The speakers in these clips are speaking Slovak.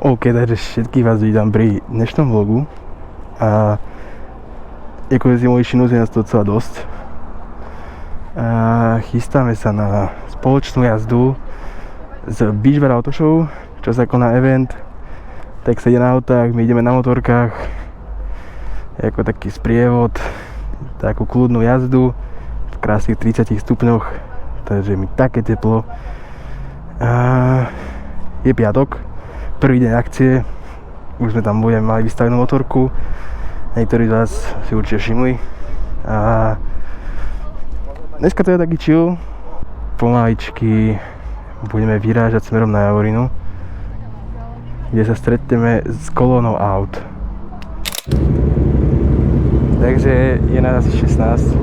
OK, takže všetkých vás vítam pri dnešnom vlogu a ako si moji činnosť je nás docela dosť a chystáme sa na spoločnú jazdu z Beachbar Auto Show, čo sa koná event, tak sa ide na autách, my ideme na motorkách ako taký sprievod, takú kľudnú jazdu v krásnych 30 stupňoch, takže mi také teplo a je piatok, prvý deň akcie, už sme tam mali vystavenú motorku, niektorí z vás si určite všimli a dneska to je taký chill, pomaličky budeme vyrážať smerom na Javorinu, kde sa stretneme s kolónou aut. Takže je nás asi 16.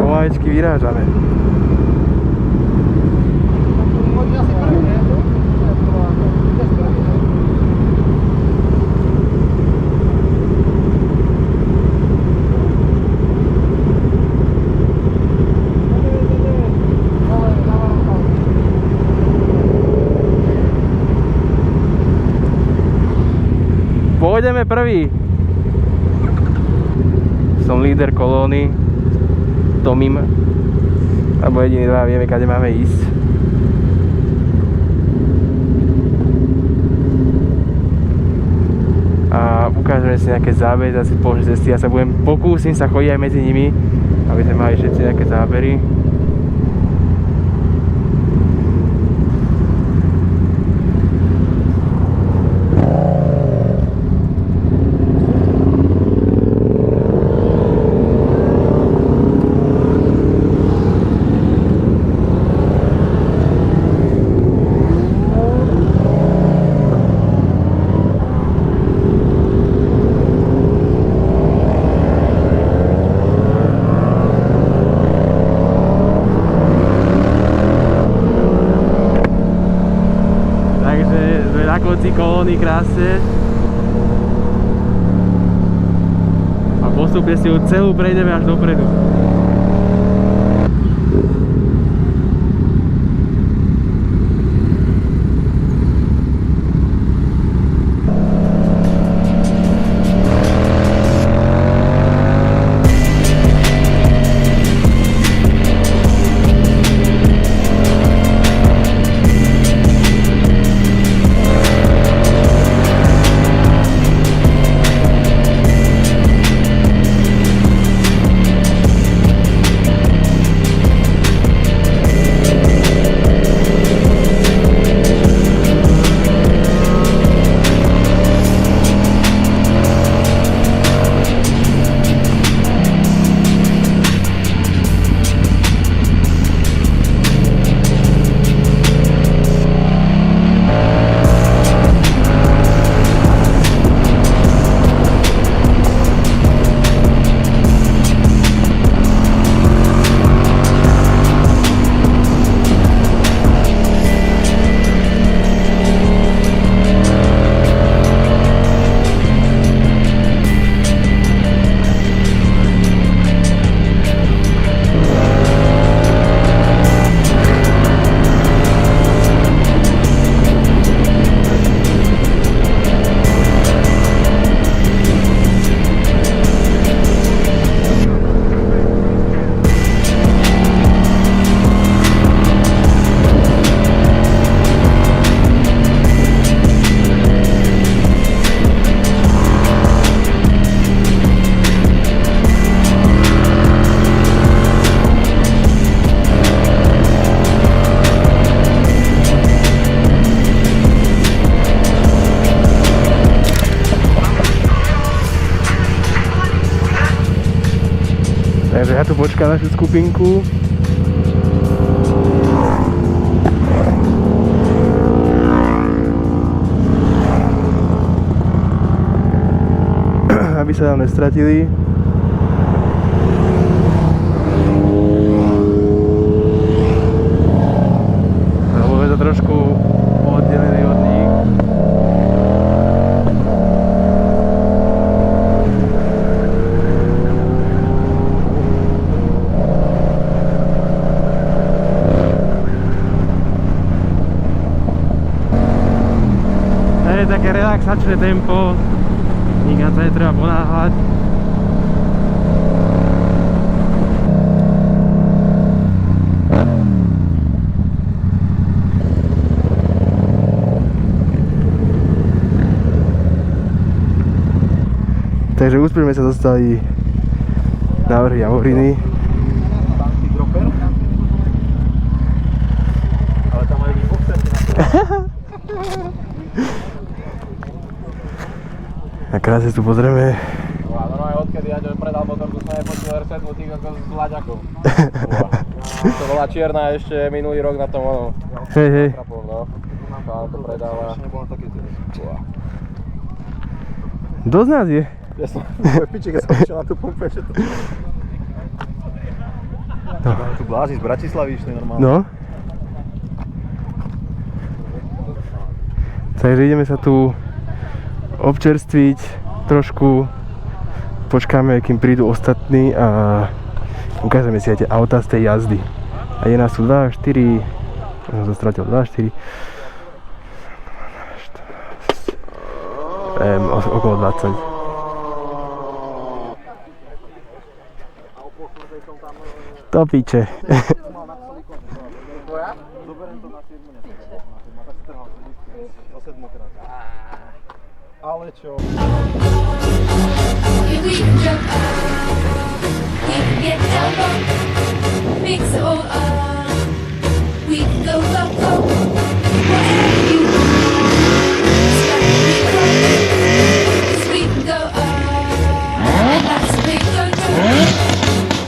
Pomaličky vyrážame. Pôjdeme prvý. Som líder kolóny, Tomim, alebo jediní dva vieme, kade máme ísť. A ukážeme si nejaké zábery, asi položné cesty. Ja sa pokúsim sa chodiť aj medzi nimi, aby sme mali všetci nejaké zábery. Na konci kolóny krásne a postupne si ju celú prejdeme až dopredu. Takže ja tu počkám našu skupinku. Aby sa nám nestratili. Lebo je to trošku oddelený od nich. je také relaxačné tempo, nikam sa netreba ponáhľať. Takže úspešne sa dostali na vrch Javoriny. Ale tam aj výboxer na to. A krásne tu pozrieme. A normálne odkedy ja predal motorku som nepočul R7 tých ako s laďakom. To bola čierna ešte minulý rok na tom ono. Hej. No. Tá to predala. Dosť nás je. Ja som v piči, keď som išiel na tú pumpe, že to... No. Tu blázni z Bratislavy išli normálne. No. Takže ideme sa tu občerstviť trošku. Počkáme, kým prídu ostatní a ukážeme si aj tie autá z tej jazdy. A je nás tu 2, 4, som stratil 2, 4, okolo 20. To piče. Ale čo? We can jump up, we can get down low, mix it all up, we can go loco, whatever you want, it's like we go, 'cause we can go up, and that's a big go-go.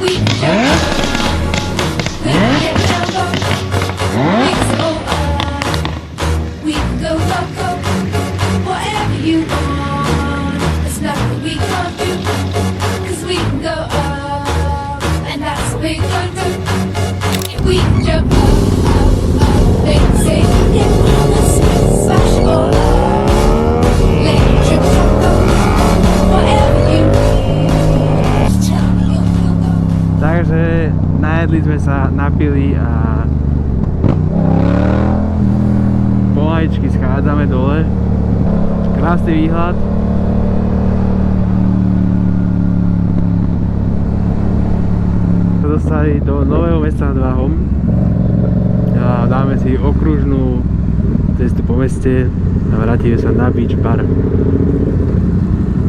We can jump up, we can get down low, mix it all up, we can go loco, whatever you want, there's nothing we can't do, 'cause we can go up, and that's a big go-go. We can jump up, they can say, yeah, let's smash it all up, let it trip, whatever you need, just tell me you'll go. Takže najedli sme sa, napili a pomaličky schádzame dole. Krásny výhľad. Dostali do Nového Mesta nad Váhom a dáme si okružnú cestu po meste a vrátime sa na Beach Bar,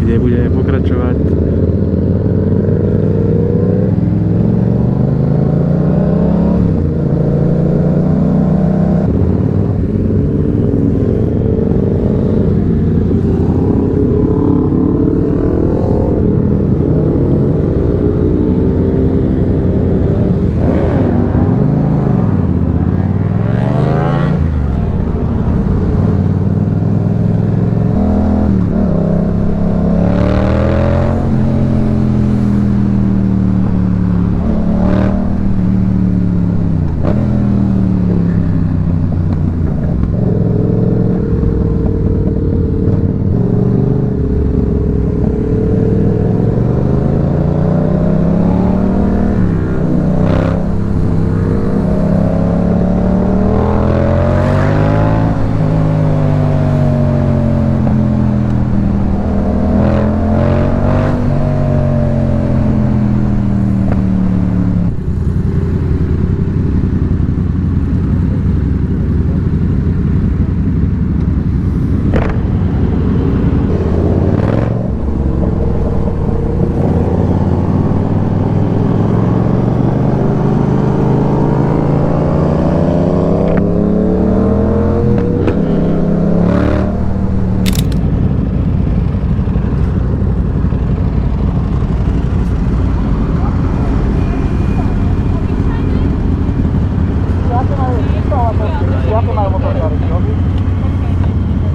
kde budeme pokračovať.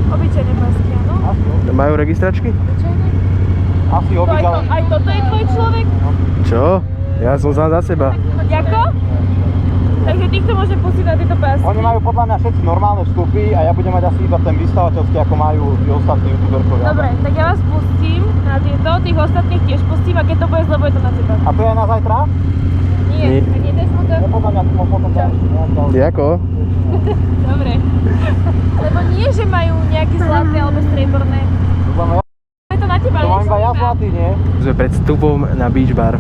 Obyčajné pasky, áno? Majú registračky? Asi obýval. Aj toto je tvoj človek? Čo? Ja som sám za seba. Jako? Takže týchto môžem pustiť na tieto pasky. Oni majú podľa mňa všetci normálne vstupy a ja budem mať asi iba ten vystavateľský, ako majú tí ostatní youtuberkovia. Dobre, tak ja vás pustím na tieto, tých ostatných tiež pustím a keď to bude zle, bude to na teba. A to je na zajtra? Nie, Nie. tak je to motor? Ja podľa mňa potom Jako? Dobre. Lebo nie, že majú nejaké zlaté alebo strieborné. Je to na teba, To mám iba ja než zlatý, nie? Sme pred vstupom na Beach Bar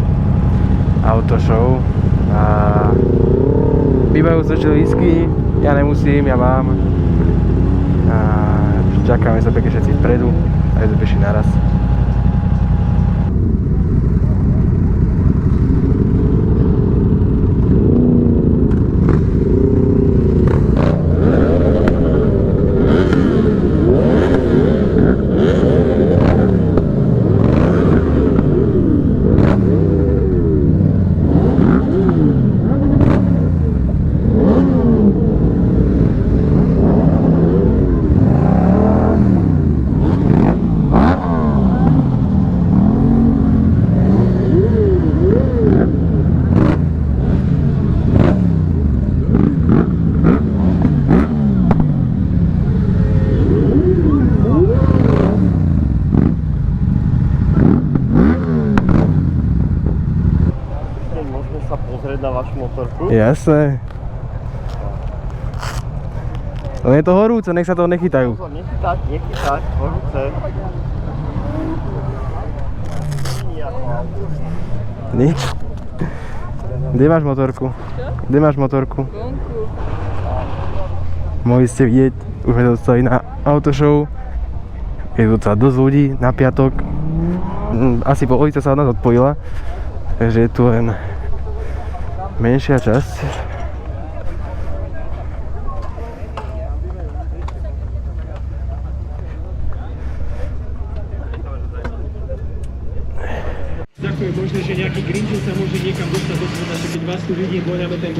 Auto Show a bývajú zložili lístky, ja nemusím, ja mám. A čakáme sa pekne všetci vpredu, aj sme prišli naraz. Môžeme sa pozrieť na vašu motorku? Jasné. Len je to horúce, nech sa toho nechytajú. Pozor, nechytať, horúce. Nič. Kde máš motorku? Kde máš motorku? Mohli ste vidieť, už sme dostali na autoshow. Je tu docela dosť ľudí na piatok. Asi polovica sa od nás odpojila. Takže je tu len menšia časť. Ďakujem, možno, že nejaký Grinčov sa môže niekam dostať do sveta, že keď vás tu vidím, voňame ten